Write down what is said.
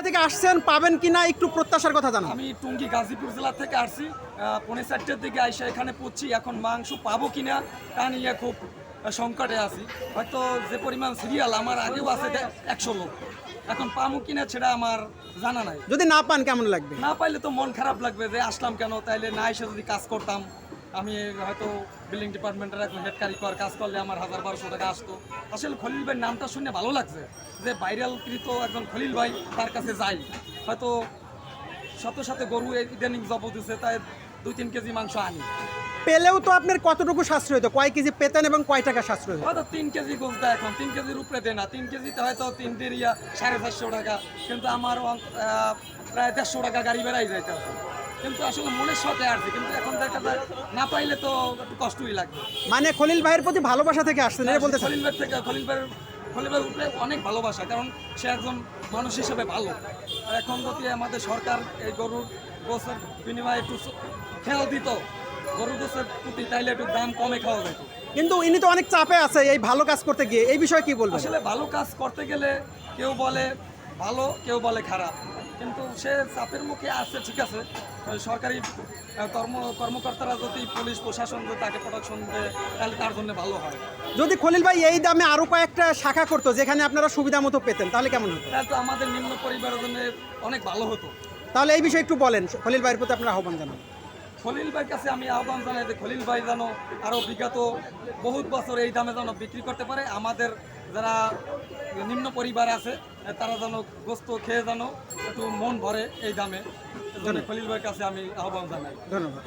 থেকে আসছেন, পাবেন কিনা একটু প্রত্যাশার কথা জানান। আমি টুঙ্গি গাজীপুর জেলা থেকে আসছি, 4:30টার দিকে আইসা এখানে পড়ছি। এখন মাংস পাবো কিনা তা নিয়ে খুব সংকটে আছি। হয়তো যে পরিমাণ সিরিয়াল আমার আগেও আছে 100 লোক, এখন পাবো কিনা সেটা আমার জানা নাই। যদি না পান কেমন লাগবে? না পাইলে তো মন খারাপ লাগবে যে আসলাম কেন, তাইলে না এসে যদি কাজ করতাম, আমি হয়তো বিল্ডিং ডিপার্টমেন্টের একজন হেড কারিগর, কাজ করলে আমার 1000-1200 টাকা আসতো। আসলে খলিল ভাইয়ের নামটা শুনে ভালো লাগছে যে ভাইরালকৃত একজন খলিল ভাই, তার কাছে যাই। হয়তো সাথে সাথে গরু ইদানিং জব দিচ্ছে, তাই 2-3 কেজি মাংস আনি। পেলেও তো আপনার কতটুকু সাশ্রয় হতো, কয় কেজি পেতেন এবং কয় টাকা সাশ্রয় হতো? হয়তো 3 কেজি গোছ দেয়, এখন 3 কেজির উপরে দেয় না। 3 কেজিতে হয়তো 3 দেরিয়া 450 টাকা, কিন্তু আমার প্রায় 150 টাকা গাড়ি বেড়াই যাইতে হবে। কিন্তু আসলে মনের শখে আসছে, কিন্তু এখন দেখা যায় না পাইলে তো একটু কষ্টই লাগবে। মানে খলিল ভাইয়ের প্রতি ভালোবাসা থেকে আসছেন এটা বলতে চান? খলিল ভাই থেকে খলিল ভাইয়ের উপরে অনেক ভালোবাসা, কারণ সে একজন মানুষ হিসেবে ভালো। আর এখন যদি আমাদের সরকার এই গরুর গোছের বিনিময়ে একটু খেয়াল দিত গরুর গোছের প্রতি, তাইলে একটু দাম কমে খাওয়া যেত। কিন্তু ইনি তো অনেক চাপে আছে এই ভালো কাজ করতে গিয়ে, এই বিষয়ে কি বলবেন? আসলে ভালো কাজ করতে গেলে কেউ বলে ভালো, কেউ বলে খারাপ, কিন্তু সে চাপের মুখে আছে, ঠিক আছে। সরকারি কর্মকর্তারা যদি, পুলিশ প্রশাসন যদি তাকে প্রোটেকশন দেয়, তাহলে তার জন্য ভালো হয়। যদি খলিল ভাই এই দামে আরো কয়েকটা শাখা করতো যেখানে আপনারা সুবিধা মতো পেতেন, তাহলে কেমন হতো? তাহলে তো আমাদের নিম্ন পরিবারের জন্য অনেক ভালো হতো। তাহলে এই বিষয়ে একটু বলেন, খলিল ভাইয়ের প্রতি আপনার আহ্বান জানান। খলিল ভাইয়ের কাছে আমি আহ্বান জানাই যে খলিল ভাই যেন আরও বিগত বহুত বছর এই দামে যেন বিক্রি করতে পারে। আমাদের যারা নিম্ন পরিবার আছে তারা যেন গোস্ত খেয়ে যেন একটু মন ভরে এই দামে। খলিল ভাইয়ের কাছে আমি আহ্বান জানাই। ধন্যবাদ।